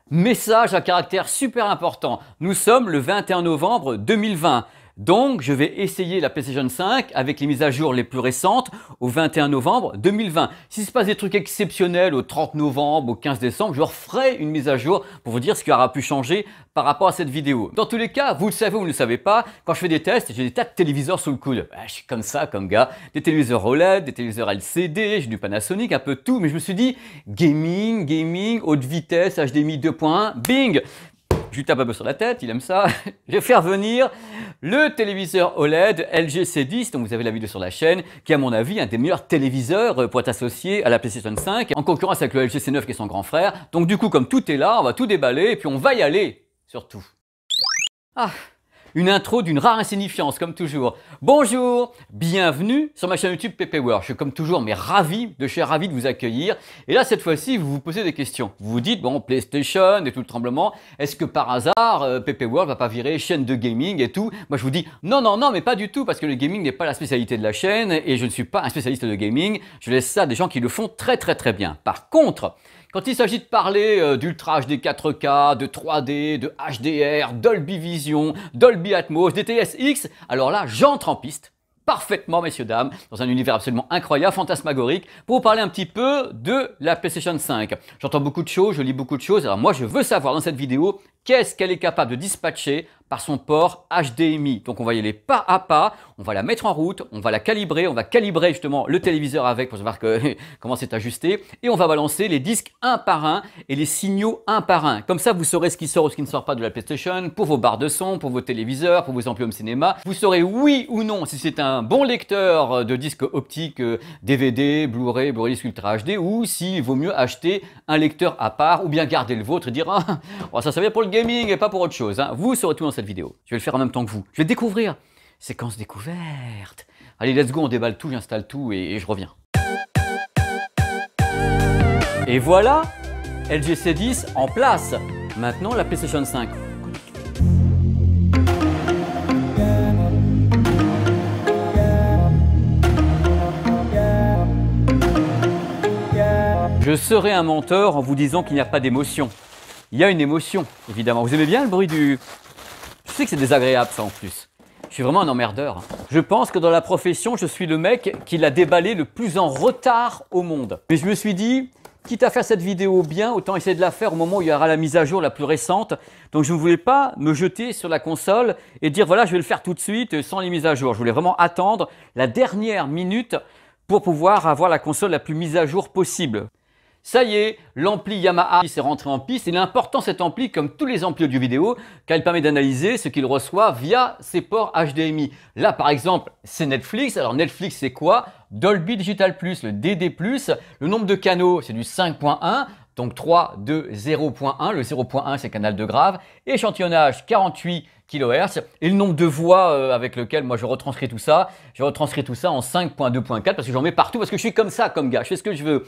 Message à caractère super important. Nous sommes le 21 novembre 2020. Donc, je vais essayer la PlayStation 5 avec les mises à jour les plus récentes au 21 novembre 2020. S'il se passe des trucs exceptionnels au 30 novembre, au 15 décembre, je referai une mise à jour pour vous dire ce qui aura pu changer par rapport à cette vidéo. Dans tous les cas, vous le savez ou vous ne le savez pas, quand je fais des tests, j'ai des tas de téléviseurs sous le coude. Je suis comme ça, comme gars. Des téléviseurs OLED, des téléviseurs LCD, j'ai du Panasonic, un peu de tout. Mais je me suis dit, gaming, haute vitesse, HDMI 2.1, bing! Je lui tape un peu sur la tête, il aime ça. Je vais faire venir le téléviseur OLED LG C10, dont vous avez la vidéo sur la chaîne, qui est à mon avis un des meilleurs téléviseurs pour être associé à la PlayStation 5, en concurrence avec le LG C9 qui est son grand frère. Donc du coup, comme tout est là, on va tout déballer et puis on va y aller, surtout. Une intro d'une rare insignifiance, comme toujours. Bonjour, bienvenue sur ma chaîne YouTube PP World. Je suis comme toujours, mais ravi de vous accueillir. Et là, cette fois-ci, vous vous posez des questions. Vous vous dites, bon, PlayStation et tout le tremblement, est-ce que par hasard, PP World va pas virer chaîne de gaming et tout? Moi, je vous dis, non, mais pas du tout, parce que le gaming n'est pas la spécialité de la chaîne et je ne suis pas un spécialiste de gaming. Je laisse ça à des gens qui le font très bien. Par contre, quand il s'agit de parler d'Ultra HD 4K, de 3D, de HDR, Dolby Vision, Dolby Atmos, DTS-X, alors là, j'entre en piste, parfaitement, messieurs, dames, dans un univers absolument incroyable, fantasmagorique, pour vous parler un petit peu de la PlayStation 5. J'entends beaucoup de choses, je lis beaucoup de choses, alors moi, je veux savoir dans cette vidéo qu'est-ce qu'elle est capable de dispatcher par son port HDMI. Donc on va y aller pas à pas, on va la mettre en route, on va la calibrer, on va calibrer justement le téléviseur avec pour savoir comment c'est ajusté et on va balancer les disques un par un et les signaux un par un. Comme ça, vous saurez ce qui sort ou ce qui ne sort pas de la PlayStation pour vos barres de son, pour vos téléviseurs, pour vos amplis home cinéma. Vous saurez oui ou non si c'est un bon lecteur de disques optiques DVD, Blu-ray, Blu-ray disque Ultra HD ou s'il vaut mieux acheter un lecteur à part ou bien garder le vôtre et dire ça vient pour le gaming et pas pour autre chose. Vous saurez tout dans cette vidéo. Je vais le faire en même temps que vous. Je vais découvrir. Séquence découverte. Allez, let's go, on déballe tout, j'installe tout et je reviens. Et voilà, LG C10 en place. Maintenant, la PlayStation 5. Je serai un menteur en vous disant qu'il n'y a pas d'émotion. Il y a une émotion, évidemment. Vous aimez bien le bruit du... Je sais que c'est désagréable ça en plus. Je suis vraiment un emmerdeur. Je pense que dans la profession, je suis le mec qui l'a déballé le plus en retard au monde. Mais je me suis dit, quitte à faire cette vidéo bien, autant essayer de la faire au moment où il y aura la mise à jour la plus récente. Donc je ne voulais pas me jeter sur la console et dire voilà, je vais le faire tout de suite sans les mises à jour. Je voulais vraiment attendre la dernière minute pour pouvoir avoir la console la plus mise à jour possible. Ça y est, l'ampli Yamaha s'est rentré en piste. Il est important cet ampli comme tous les amplis audio vidéo car il permet d'analyser ce qu'il reçoit via ses ports HDMI. Là par exemple, c'est Netflix. Alors Netflix c'est quoi? Dolby Digital Plus, le DD+. Le nombre de canaux c'est du 5.1. Donc 3, 2, 0.1. Le 0.1 c'est canal de grave. Échantillonnage 48 kHz. Et le nombre de voix avec lequel moi je retranscris tout ça en 5.2.4 parce que j'en mets partout parce que je suis comme ça comme gars. Je fais ce que je veux.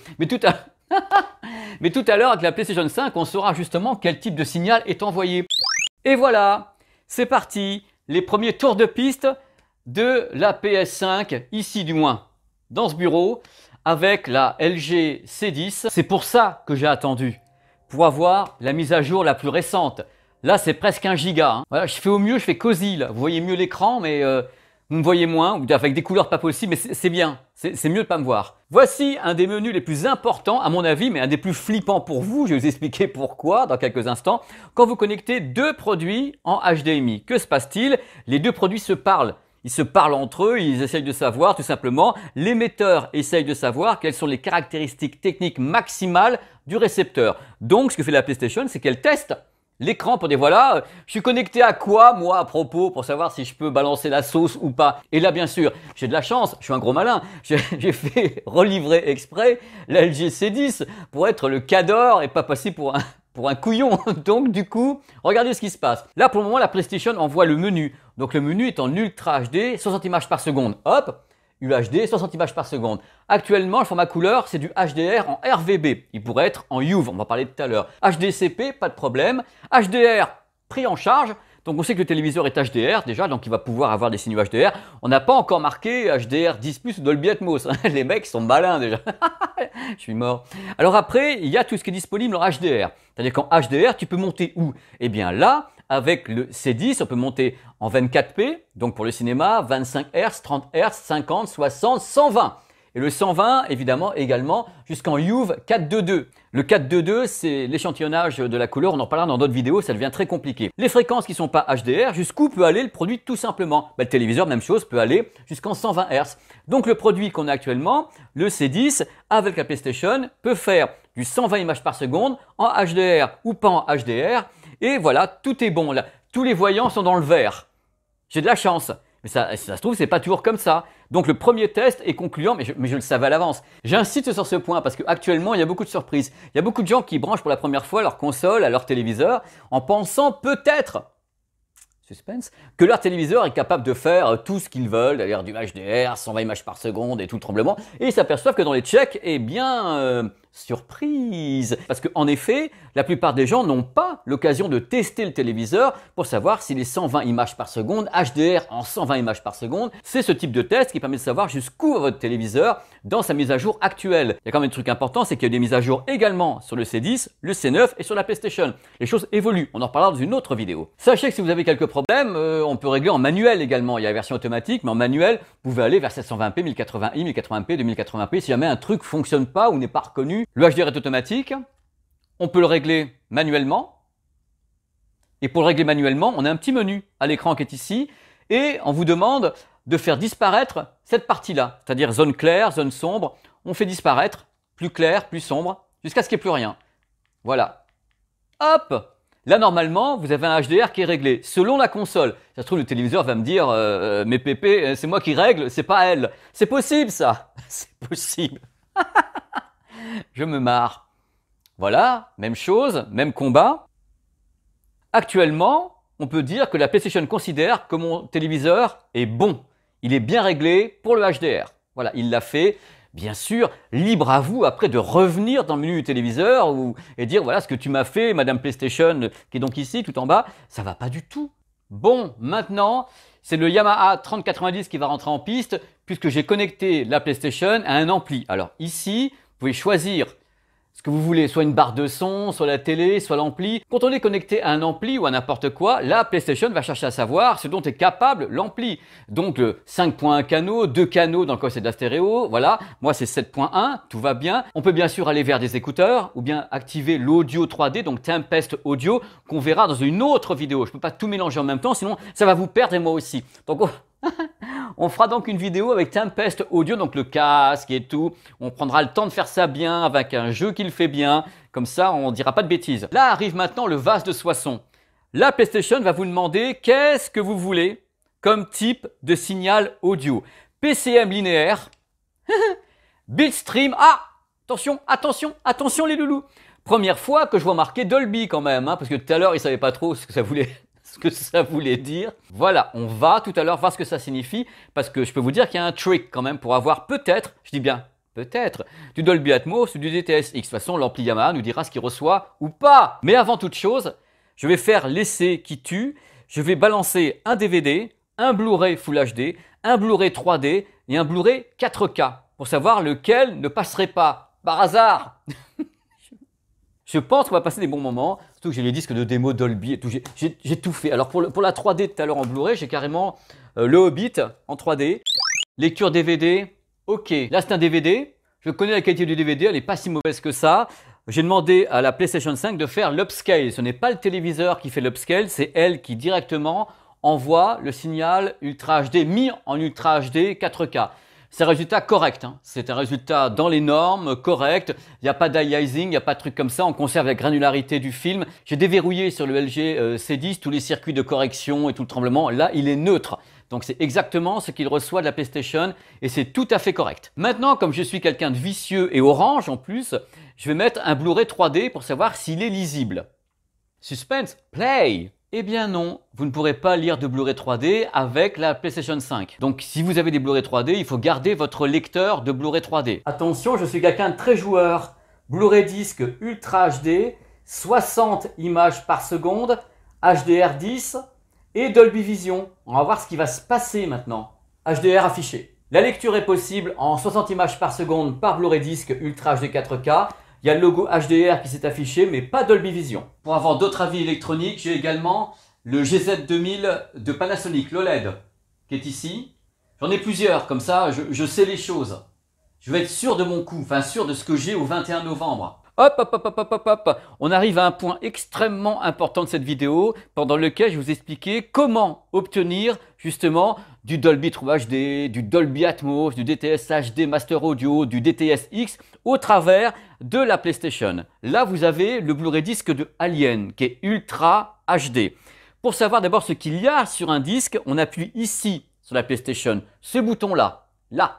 Mais tout à l'heure, avec la PlayStation 5, on saura justement quel type de signal est envoyé. Et voilà, c'est parti. Les premiers tours de piste de la PS5, ici du moins, dans ce bureau, avec la LG C10. C'est pour ça que j'ai attendu, pour avoir la mise à jour la plus récente. Là, c'est presque 1 giga. Voilà, je fais au mieux, je fais cosy. Là. Vous voyez mieux l'écran, mais... vous me voyez moins, avec des couleurs pas possibles, mais c'est bien, c'est mieux de pas me voir. Voici un des menus les plus importants, à mon avis, mais un des plus flippants pour vous. Je vais vous expliquer pourquoi dans quelques instants. Quand vous connectez deux produits en HDMI, que se passe-t-il? Les deux produits se parlent. Ils se parlent entre eux, ils essayent de savoir tout simplement, l'émetteur essaye de savoir quelles sont les caractéristiques techniques maximales du récepteur. Donc, ce que fait la PlayStation, c'est qu'elle teste l'écran pour dire voilà, je suis connecté à quoi moi à propos pour savoir si je peux balancer la sauce ou pas. Et là bien sûr, j'ai de la chance, je suis un gros malin, j'ai fait relivrer exprès la LG C10 pour être le cador et pas passer pour un couillon. Donc du coup, regardez ce qui se passe. Là pour le moment, la PlayStation envoie le menu. Donc le menu est en Ultra HD, 60 images par seconde. Hop, UHD, 60 images par seconde. Actuellement, le format couleur, c'est du HDR en RVB. Il pourrait être en UV, on va parler tout à l'heure. HDCP, pas de problème. HDR, pris en charge. Donc on sait que le téléviseur est HDR déjà, donc il va pouvoir avoir des signaux HDR. On n'a pas encore marqué HDR 10+ ou Dolby Atmos. Les mecs sont malins déjà. Je suis mort. Alors après, il y a tout ce qui est disponible en HDR. C'est-à-dire qu'en HDR, tu peux monter où? Eh bien là, avec le C10, on peut monter en 24p, donc pour le cinéma, 25 Hz, 30 Hz, 50, 60, 120. Et le 120, évidemment, également jusqu'en UV 422. Le 422, c'est l'échantillonnage de la couleur. On en parlera dans d'autres vidéos, ça devient très compliqué. Les fréquences qui ne sont pas HDR, jusqu'où peut aller le produit tout simplement? Le téléviseur, même chose, peut aller jusqu'en 120 Hz. Donc le produit qu'on a actuellement, le C10, avec la PlayStation, peut faire du 120 images par seconde en HDR ou pas en HDR. Et voilà, tout est bon là. Tous les voyants sont dans le vert. J'ai de la chance. Mais ça se trouve, c'est pas toujours comme ça. Donc le premier test est concluant, mais je le savais à l'avance. J'insiste sur ce point parce qu'actuellement, il y a beaucoup de surprises. Il y a beaucoup de gens qui branchent pour la première fois leur console à leur téléviseur en pensant peut-être, suspense, que leur téléviseur est capable de faire tout ce qu'ils veulent, d'ailleurs du HDR, 120 images par seconde et tout le tremblement. Et ils s'aperçoivent que dans les checks, eh bien, surprise. Parce qu'en effet, la plupart des gens n'ont pas l'occasion de tester le téléviseur pour savoir si les 120 images par seconde, HDR en 120 images par seconde, c'est ce type de test qui permet de savoir jusqu'où va votre téléviseur dans sa mise à jour actuelle. Il y a quand même un truc important, c'est qu'il y a des mises à jour également sur le C10, le C9 et sur la PlayStation. Les choses évoluent, on en reparlera dans une autre vidéo. Sachez que si vous avez quelques problèmes, on peut régler en manuel également. Il y a la version automatique, mais en manuel, vous pouvez aller vers 720p, 1080i, 1080p, 2080p. Si jamais un truc fonctionne pas ou n'est pas reconnu, le HDR est automatique. On peut le régler manuellement. Et pour le régler manuellement, on a un petit menu à l'écran qui est ici. Et on vous demande de faire disparaître cette partie-là. C'est-à-dire zone claire, zone sombre. On fait disparaître, plus clair, plus sombre, jusqu'à ce qu'il n'y ait plus rien. Voilà. Hop! Là, normalement, vous avez un HDR qui est réglé. Selon la console. Ça se trouve, le téléviseur va me dire, mais Pépé, c'est moi qui règle, c'est pas elle. C'est possible, ça. C'est possible. Je me marre. Voilà, même chose, même combat. Actuellement, on peut dire que la PlayStation considère que mon téléviseur est bon. Il est bien réglé pour le HDR. Voilà, il l'a fait. Bien sûr, libre à vous après de revenir dans le menu du téléviseur et dire voilà ce que tu m'as fait, Madame PlayStation, qui est donc ici tout en bas, ça va pas du tout. Bon, maintenant, c'est le Yamaha 3090 qui va rentrer en piste puisque j'ai connecté la PlayStation à un ampli. Alors ici, vous pouvez choisir ce que vous voulez, soit une barre de son, soit la télé, soit l'ampli. Quand on est connecté à un ampli ou à n'importe quoi, la PlayStation va chercher à savoir ce dont est capable l'ampli. Donc 5.1 canaux, 2 canaux dans le cas c'est de la stéréo, voilà. Moi c'est 7.1, tout va bien. On peut bien sûr aller vers des écouteurs ou bien activer l'audio 3D, donc Tempest Audio, qu'on verra dans une autre vidéo. Je ne peux pas tout mélanger en même temps, sinon ça va vous perdre et moi aussi. Donc on fera donc une vidéo avec Tempest Audio, donc le casque et tout. On prendra le temps de faire ça bien avec un jeu qui le fait bien. Comme ça, on ne dira pas de bêtises. Là arrive maintenant le vase de Soissons. La PlayStation va vous demander qu'est-ce que vous voulez comme type de signal audio. PCM linéaire, Bitstream. Ah, attention, attention, attention les loulous. Première fois que je vois marqué Dolby quand même, hein, parce que tout à l'heure, ils ne savaient pas trop ce que ça voulait dire. Voilà, on va tout à l'heure voir ce que ça signifie, parce que je peux vous dire qu'il y a un trick quand même pour avoir peut-être, je dis bien peut-être, du Dolby Atmos ou du DTS:X. De toute façon, l'ampli Yamaha nous dira ce qu'il reçoit ou pas. Mais avant toute chose, je vais faire l'essai qui tue. Je vais balancer un DVD, un Blu-ray Full HD, un Blu-ray 3D et un Blu-ray 4K pour savoir lequel ne passerait pas par hasard. Je pense qu'on va passer des bons moments, surtout que j'ai les disques de démo Dolby et tout, j'ai tout fait. Alors pour la 3D tout à l'heure en Blu-ray, j'ai carrément le Hobbit en 3D, lecture DVD, ok. Là c'est un DVD, je connais la qualité du DVD, elle n'est pas si mauvaise que ça. J'ai demandé à la PlayStation 5 de faire l'upscale. Ce n'est pas le téléviseur qui fait l'upscale, c'est elle qui directement envoie le signal Ultra HD mis en Ultra HD 4K. C'est un résultat correct, hein. C'est un résultat dans les normes, correct. Il n'y a pas d'aliasing, il n'y a pas de truc comme ça. On conserve la granularité du film. J'ai déverrouillé sur le LG C10 tous les circuits de correction et tout le tremblement. Là, il est neutre. Donc c'est exactement ce qu'il reçoit de la PlayStation et c'est tout à fait correct. Maintenant, comme je suis quelqu'un de vicieux et orange en plus, je vais mettre un Blu-ray 3D pour savoir s'il est lisible. Suspense, play! Eh bien non, vous ne pourrez pas lire de Blu-ray 3D avec la PlayStation 5. Donc si vous avez des Blu-ray 3D, il faut garder votre lecteur de Blu-ray 3D. Attention, je suis quelqu'un de très joueur. Blu-ray disque Ultra HD, 60 images par seconde, HDR10, et Dolby Vision. On va voir ce qui va se passer maintenant. HDR affiché. La lecture est possible en 60 images par seconde par Blu-ray Disc Ultra HD 4K. Il y a le logo HDR qui s'est affiché, mais pas Dolby Vision. Pour avoir d'autres avis électroniques, j'ai également le GZ2000 de Panasonic, l'OLED, qui est ici. J'en ai plusieurs, comme ça, je sais les choses. Je vais être sûr de mon coup, enfin sûr de ce que j'ai au 21 novembre. Hop, hop, hop, hop, hop, hop, hop. On arrive à un point extrêmement important de cette vidéo, pendant lequel je vais vous expliquer comment obtenir justement du Dolby True HD, du Dolby Atmos, du DTS HD Master Audio, du DTS X au travers de la PlayStation. Là, vous avez le Blu-ray disque de Alien qui est Ultra HD. Pour savoir d'abord ce qu'il y a sur un disque, on appuie ici sur la PlayStation, ce bouton-là, là,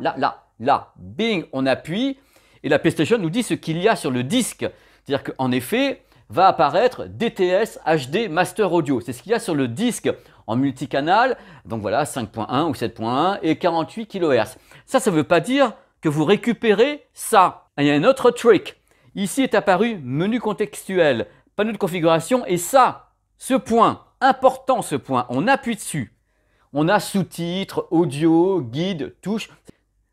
bing, on appuie et la PlayStation nous dit ce qu'il y a sur le disque. C'est-à-dire qu'en effet, va apparaître DTS HD Master Audio. C'est ce qu'il y a sur le disque en multicanal. Donc voilà, 5.1 ou 7.1 et 48 kHz. Ça ne veut pas dire que vous récupérez ça. Il y a un autre trick. Ici est apparu menu contextuel, panneau de configuration et ça, ce point, important ce point, on appuie dessus. On a sous-titres, audio, guide, touche.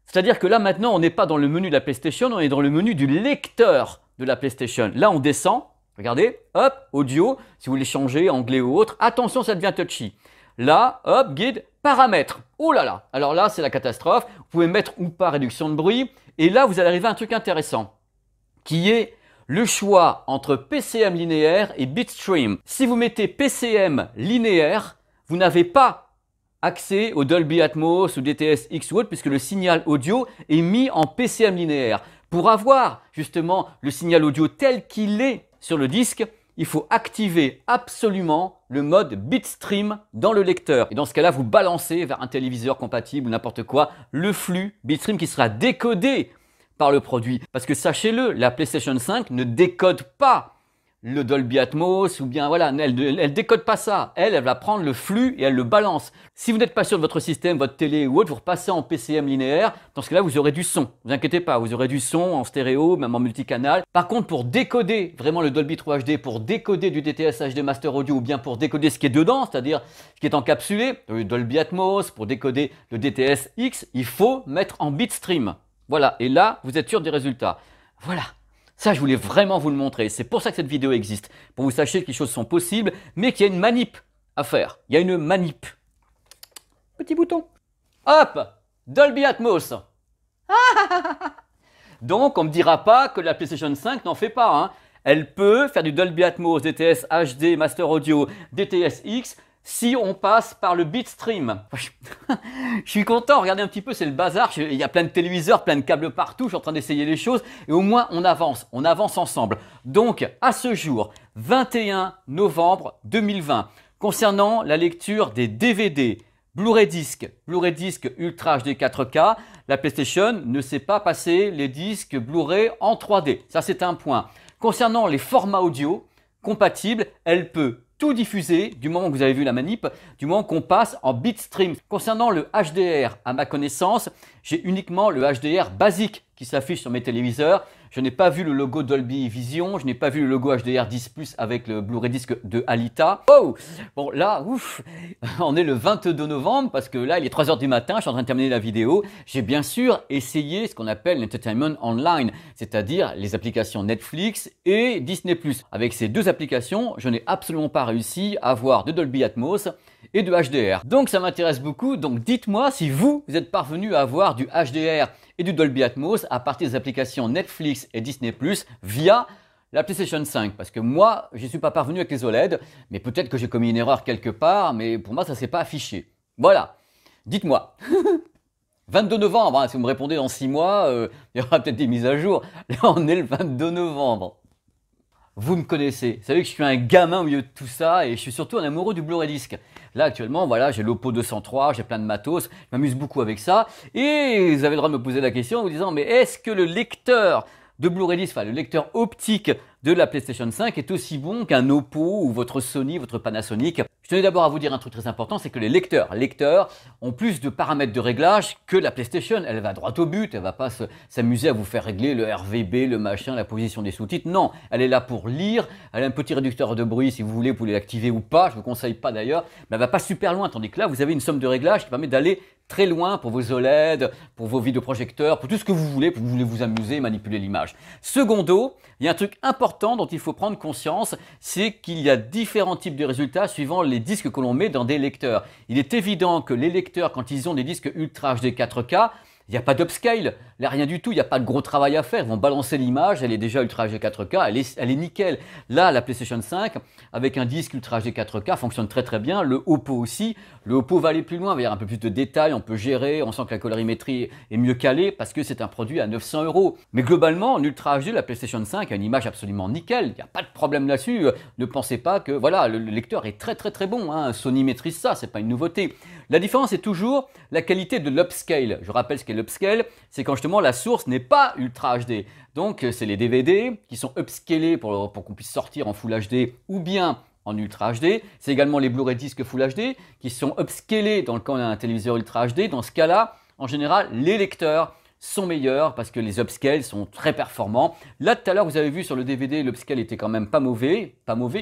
C'est-à-dire que là maintenant, on n'est pas dans le menu de la PlayStation, on est dans le menu du lecteur de la PlayStation. Là, on descend. Regardez, hop, audio, si vous voulez changer, anglais ou autre. Attention, ça devient touchy. Là, hop, guide, paramètres. Oh là là, alors là, c'est la catastrophe. Vous pouvez mettre ou pas réduction de bruit. Et là, vous allez arriver à un truc intéressant, qui est le choix entre PCM linéaire et bitstream. Si vous mettez PCM linéaire, vous n'avez pas accès au Dolby Atmos ou DTS X ou autre, puisque le signal audio est mis en PCM linéaire. Pour avoir justement le signal audio tel qu'il est sur le disque, il faut activer absolument le mode bitstream dans le lecteur. Et dans ce cas-là, vous balancez vers un téléviseur compatible ou n'importe quoi le flux bitstream qui sera décodé par le produit. Parce que sachez-le, la PlayStation 5 ne décode pas le Dolby Atmos ou bien voilà, elle décode pas ça. Elle va prendre le flux et elle le balance. Si vous n'êtes pas sûr de votre système, votre télé ou autre, vous repassez en PCM linéaire. Dans ce cas-là, vous aurez du son. Ne vous inquiétez pas, vous aurez du son en stéréo, même en multicanal. Par contre, pour décoder vraiment le Dolby True HD, pour décoder du DTS HD Master Audio ou bien pour décoder ce qui est dedans, c'est-à-dire ce qui est encapsulé, le Dolby Atmos, pour décoder le DTS X, il faut mettre en bitstream. Voilà, et là, vous êtes sûr des résultats. Voilà. Ça, je voulais vraiment vous le montrer. C'est pour ça que cette vidéo existe. Pour que vous sachiez que les choses sont possibles, mais qu'il y a une manip à faire. Il y a une manip. Petit bouton. Hop! Dolby Atmos. Donc, on ne me dira pas que la PlayStation 5 n'en fait pas. Hein. Elle peut faire du Dolby Atmos, DTS HD, Master Audio, DTS X, si on passe par le bitstream. Je suis content, regardez un petit peu, c'est le bazar. Il y a plein de téléviseurs, plein de câbles partout. Je suis en train d'essayer les choses et au moins on avance ensemble. Donc, à ce jour, 21 novembre 2020, concernant la lecture des DVD, Blu-ray disc Ultra HD 4K, la PlayStation ne sait pas passer les disques Blu-ray en 3D. Ça, c'est un point. Concernant les formats audio compatibles, elle peut tout diffuser du moment que vous avez vu la manip, du moment qu'on passe en bitstream. Concernant le HDR, à ma connaissance, j'ai uniquement le HDR basique qui s'affiche sur mes téléviseurs. Je n'ai pas vu le logo Dolby Vision, je n'ai pas vu le logo HDR 10+ avec le Blu-ray disc de Alita. Oh! Bon là, ouf, on est le 22 novembre parce que là, il est 3 h du matin, je suis en train de terminer la vidéo. J'ai bien sûr essayé ce qu'on appelle l'entertainment online, c'est-à-dire les applications Netflix et Disney+. Avec ces deux applications, je n'ai absolument pas réussi à avoir de Dolby Atmos et de HDR. Donc ça m'intéresse beaucoup, donc dites-moi si vous êtes parvenu à avoir du HDR et du Dolby Atmos à partir des applications Netflix et Disney+ via la PlayStation 5. Parce que moi, je n'y suis pas parvenu avec les OLED, mais peut-être que j'ai commis une erreur quelque part, mais pour moi, ça ne s'est pas affiché. Voilà, dites-moi. 22 novembre, hein, si vous me répondez dans 6 mois, il y aura peut-être des mises à jour. Là, on est le 22 novembre. Vous me connaissez, vous savez que je suis un gamin au milieu de tout ça et je suis surtout un amoureux du Blu-ray disc. Là actuellement, voilà, j'ai l'Oppo 203, j'ai plein de matos, je m'amuse beaucoup avec ça. Et vous avez le droit de me poser la question en vous disant, mais est-ce que le lecteur de Blu-ray disc, enfin le lecteur optique de la PlayStation 5 est aussi bon qu'un Oppo ou votre Sony, votre Panasonic? Je tenais d'abord à vous dire un truc très important, c'est que les lecteurs ont plus de paramètres de réglage que la PlayStation. Elle va droit au but, elle va pas s'amuser à vous faire régler le RVB, le machin, la position des sous-titres. Non, elle est là pour lire, elle a un petit réducteur de bruit, si vous voulez, vous pouvez l'activer ou pas, je ne vous conseille pas d'ailleurs, mais elle va pas super loin, tandis que là, vous avez une somme de réglage qui permet d'aller très loin pour vos OLED, pour vos vidéoprojecteurs, pour tout ce que vous voulez vous amuser, manipuler l'image. Secondo, il y a un truc important dont il faut prendre conscience, c'est qu'il y a différents types de résultats suivant les disques que l'on met dans des lecteurs. Il est évident que les lecteurs, quand ils ont des disques Ultra HD 4K, il n'y a pas d'upscale, il n'y a rien du tout, il n'y a pas de gros travail à faire. Ils vont balancer l'image, elle est déjà Ultra HD 4K, elle est nickel. Là, la PlayStation 5, avec un disque Ultra HD 4K, fonctionne très très bien. Le Oppo aussi. Le Oppo va aller plus loin, il va y avoir un peu plus de détails, on peut gérer, on sent que la colorimétrie est mieux calée parce que c'est un produit à 900 €. Mais globalement, en Ultra HD, la PlayStation 5 a une image absolument nickel, il n'y a pas de problème là-dessus. Ne pensez pas que voilà, le lecteur est très très très bon, hein. Sony maîtrise ça, c'est pas une nouveauté. La différence est toujours la qualité de l'upscale. Je rappelle ce qu'est l'upscale, c'est quand justement la source n'est pas Ultra HD. Donc c'est les DVD qui sont upscalés pour qu'on puisse sortir en Full HD ou bien en Ultra HD. C'est également les Blu-ray disques Full HD qui sont upscalés dans le cas d'un téléviseur Ultra HD. Dans ce cas-là, en général, les lecteurs sont meilleurs parce que les upscales sont très performants. Là, tout à l'heure, vous avez vu sur le DVD, l'upscale était quand même pas mauvais.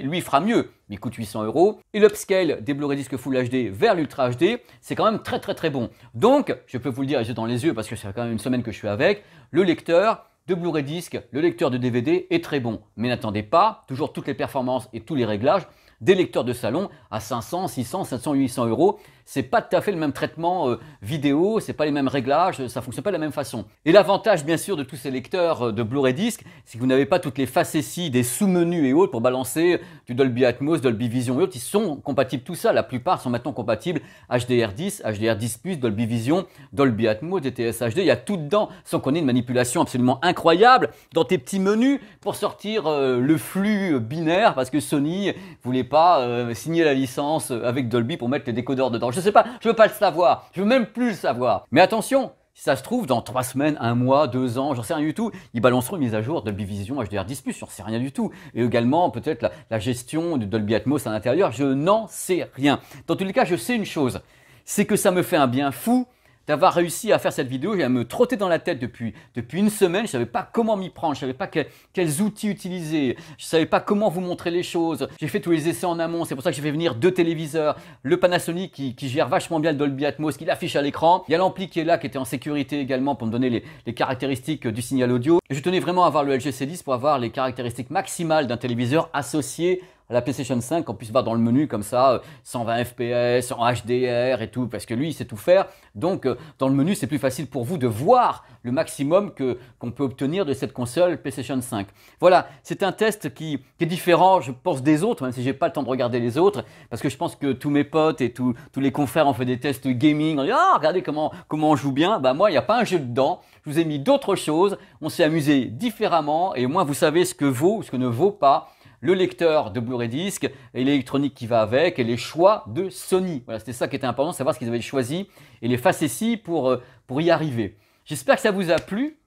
Lui, il fera mieux, mais il coûte 800 €. Et l'upscale des Blu-ray disques Full HD vers l'Ultra HD, c'est quand même très très très bon. Donc, je peux vous le dire les yeux dans les yeux parce que c'est quand même une semaine que je suis avec, le lecteur de Blu-ray disque, le lecteur de DVD est très bon. Mais n'attendez pas toujours toutes les performances et tous les réglages des lecteurs de salon à 500, 600, 700, 800 €. C'est pas tout à fait le même traitement vidéo, c'est pas les mêmes réglages, ça fonctionne pas de la même façon. Et l'avantage bien sûr de tous ces lecteurs de Blu-ray disque, c'est que vous n'avez pas toutes les facéties des sous-menus et autres pour balancer du Dolby Atmos, Dolby Vision et autres. Ils sont compatibles tout ça, la plupart sont maintenant compatibles HDR10, HDR10+, Dolby Vision, Dolby Atmos, DTS HD, il y a tout dedans, sans qu'on ait une manipulation absolument incroyable dans tes petits menus pour sortir le flux binaire parce que Sony voulait pas signer la licence avec Dolby pour mettre les décodeurs dedans. Je sais pas, je veux pas le savoir, je veux même plus le savoir. Mais attention, si ça se trouve, dans 3 semaines, 1 mois, 2 ans, j'en sais rien du tout, ils balanceront une mise à jour Dolby Vision HDR10+, j'en sais rien du tout. Et également, peut-être la gestion de Dolby Atmos à l'intérieur, je n'en sais rien. Dans tous les cas, je sais une chose, c'est que ça me fait un bien fou d'avoir réussi à faire cette vidéo. Elle me trottait dans la tête depuis une semaine. Je ne savais pas comment m'y prendre, je ne savais pas quels outils utiliser, je ne savais pas comment vous montrer les choses. J'ai fait tous les essais en amont, c'est pour ça que j'ai fait venir 2 téléviseurs. Le Panasonic qui gère vachement bien le Dolby Atmos, qui l'affiche à l'écran. Il y a l'ampli qui est là, qui était en sécurité également pour me donner les caractéristiques du signal audio. Et je tenais vraiment à avoir le LG C10 pour avoir les caractéristiques maximales d'un téléviseur associé à la PlayStation 5, qu'on puisse voir dans le menu comme ça, 120 fps, en HDR et tout, parce que lui, il sait tout faire. Donc, dans le menu, c'est plus facile pour vous de voir le maximum qu'on peut obtenir de cette console PlayStation 5. Voilà, c'est un test qui est différent, je pense, des autres, même si j'ai pas le temps de regarder les autres, parce que je pense que tous mes potes et tous les confrères ont fait des tests gaming. On dit, ah, regardez comment on joue bien. Bah, moi, il n'y a pas un jeu dedans. Je vous ai mis d'autres choses. On s'est amusé différemment et au moins, vous savez ce que vaut ou ce que ne vaut pas le lecteur de Blu-ray disque et l'électronique qui va avec et les choix de Sony. Voilà, c'était ça qui était important, savoir ce qu'ils avaient choisi et les facéties pour y arriver. J'espère que ça vous a plu.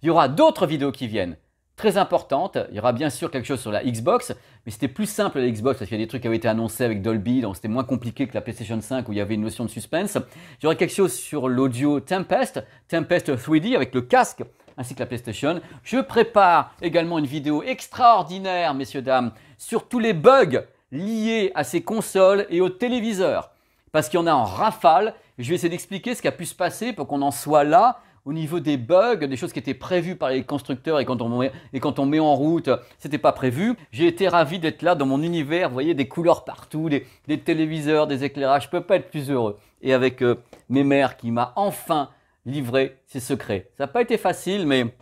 Il y aura d'autres vidéos qui viennent, très importantes. Il y aura bien sûr quelque chose sur la Xbox, mais c'était plus simple la Xbox parce qu'il y a des trucs qui avaient été annoncés avec Dolby, donc c'était moins compliqué que la PlayStation 5 où il y avait une notion de suspense. Il y aura quelque chose sur l'audio Tempest 3D avec le casque, ainsi que la PlayStation. Je prépare également une vidéo extraordinaire, messieurs, dames, sur tous les bugs liés à ces consoles et aux téléviseurs. Parce qu'il y en a en rafale. Je vais essayer d'expliquer ce qui a pu se passer pour qu'on en soit là au niveau des bugs, des choses qui étaient prévues par les constructeurs et quand on met en route, c'était pas prévu. J'ai été ravi d'être là dans mon univers. Vous voyez, des couleurs partout, des téléviseurs, des éclairages. Je peux pas être plus heureux. Et avec mes mères qui m'a enfin livré ses secrets. Ça n'a pas été facile, mais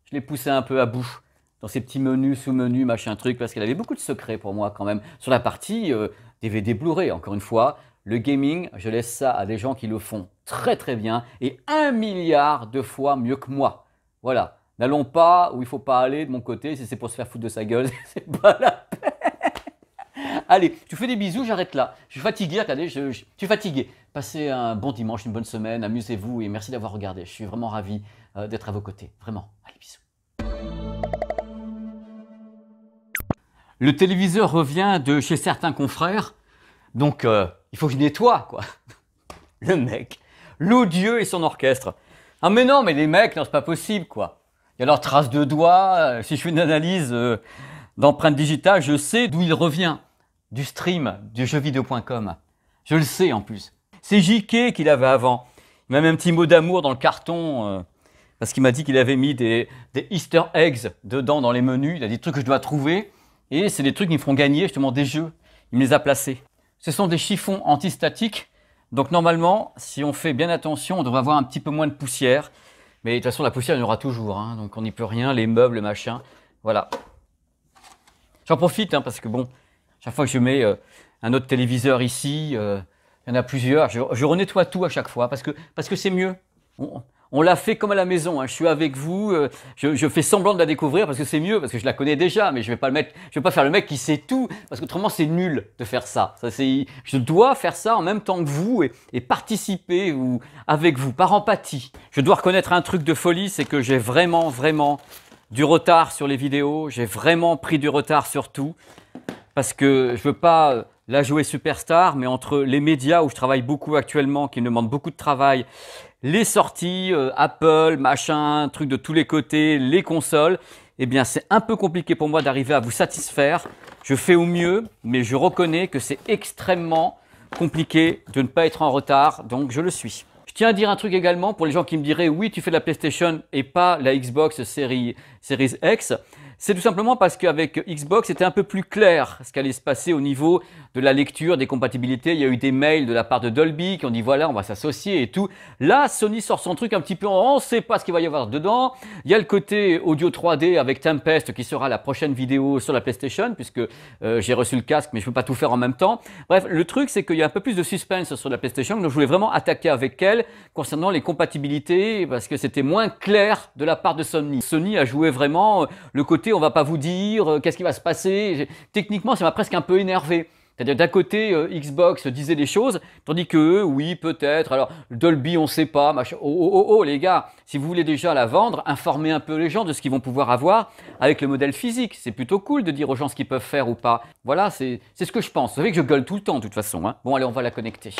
je l'ai poussé un peu à bout dans ces petits menus, sous-menus, machin truc, parce qu'elle avait beaucoup de secrets pour moi quand même. Sur la partie DVD Blu-ray, encore une fois, le gaming, je laisse ça à des gens qui le font très très bien et 1 milliard de fois mieux que moi. Voilà, n'allons pas où il ne faut pas aller de mon côté, si c'est pour se faire foutre de sa gueule, c'est pas la peine. Allez, je vous fais des bisous, j'arrête là. Je suis fatigué, attendez, je suis fatigué. Passez un bon dimanche, une bonne semaine, amusez-vous et merci d'avoir regardé. Je suis vraiment ravi d'être à vos côtés, vraiment. Allez, bisous. Le téléviseur revient de chez certains confrères Donc, il faut que je nettoie, quoi. Le mec, l'odieux et son orchestre. Ah mais non, mais les mecs, non, c'est pas possible, quoi. Il y a leurs traces de doigts. Si je fais une analyse d'empreinte digitale, je sais d'où il revient. Du stream, du jeuxvideo.com. Je le sais en plus. C'est JK qu'il avait avant. Il m'a mis un petit mot d'amour dans le carton parce qu'il m'a dit qu'il avait mis des Easter eggs dedans dans les menus. Il a des trucs que je dois trouver et c'est des trucs qui me feront gagner justement des jeux. Il me les a placés. Ce sont des chiffons antistatiques. Donc normalement, si on fait bien attention, on devrait avoir un petit peu moins de poussière. Mais de toute façon, la poussière, il y en aura toujours. Hein, donc on n'y peut rien, les meubles, le machin. Voilà. J'en profite parce que bon, chaque fois que je mets un autre téléviseur ici, il y en a plusieurs. Je renettoie tout à chaque fois parce que c'est mieux. On l'a fait comme à la maison. Je suis avec vous. Je fais semblant de la découvrir parce que c'est mieux, parce que je la connais déjà. Mais je vais pas faire le mec qui sait tout parce qu'autrement c'est nul de faire ça. Je dois faire ça en même temps que vous et participer avec vous par empathie. Je dois reconnaître un truc de folie, c'est que j'ai vraiment du retard sur les vidéos. J'ai vraiment pris du retard sur tout parce que je veux pas la jouer superstar, mais entre les médias où je travaille beaucoup actuellement, qui me demandent beaucoup de travail, les sorties, Apple, machin, trucs de tous les côtés, les consoles, eh bien c'est un peu compliqué pour moi d'arriver à vous satisfaire. Je fais au mieux, mais je reconnais que c'est extrêmement compliqué de ne pas être en retard, donc je le suis. Je tiens à dire un truc également pour les gens qui me diraient « Oui, tu fais de la PlayStation et pas la Xbox Series X ». C'est tout simplement parce qu'avec Xbox, c'était un peu plus clair ce qu'allait se passer au niveau de la lecture, des compatibilités. Il y a eu des mails de la part de Dolby qui ont dit voilà, on va s'associer et tout. Là, Sony sort son truc un petit peu on ne sait pas ce qu'il va y avoir dedans. Il y a le côté audio 3D avec Tempest qui sera la prochaine vidéo sur la PlayStation puisque j'ai reçu le casque mais je ne peux pas tout faire en même temps. Bref, le truc c'est qu'il y a un peu plus de suspense sur la PlayStation. Donc je voulais vraiment attaquer avec elle concernant les compatibilités parce que c'était moins clair de la part de Sony. Sony a joué vraiment le côté on va pas vous dire qu'est-ce qui va se passer. Techniquement, ça m'a presque un peu énervé. C'est-à-dire d'un côté, Xbox disait des choses, tandis que eux, oui, peut-être. Alors, Dolby, on sait pas. Machin. Oh, les gars, si vous voulez déjà la vendre, informez un peu les gens de ce qu'ils vont pouvoir avoir avec le modèle physique. C'est plutôt cool de dire aux gens ce qu'ils peuvent faire ou pas. Voilà, c'est ce que je pense. Vous savez que je gueule tout le temps, de toute façon. Bon, allez, on va la connecter.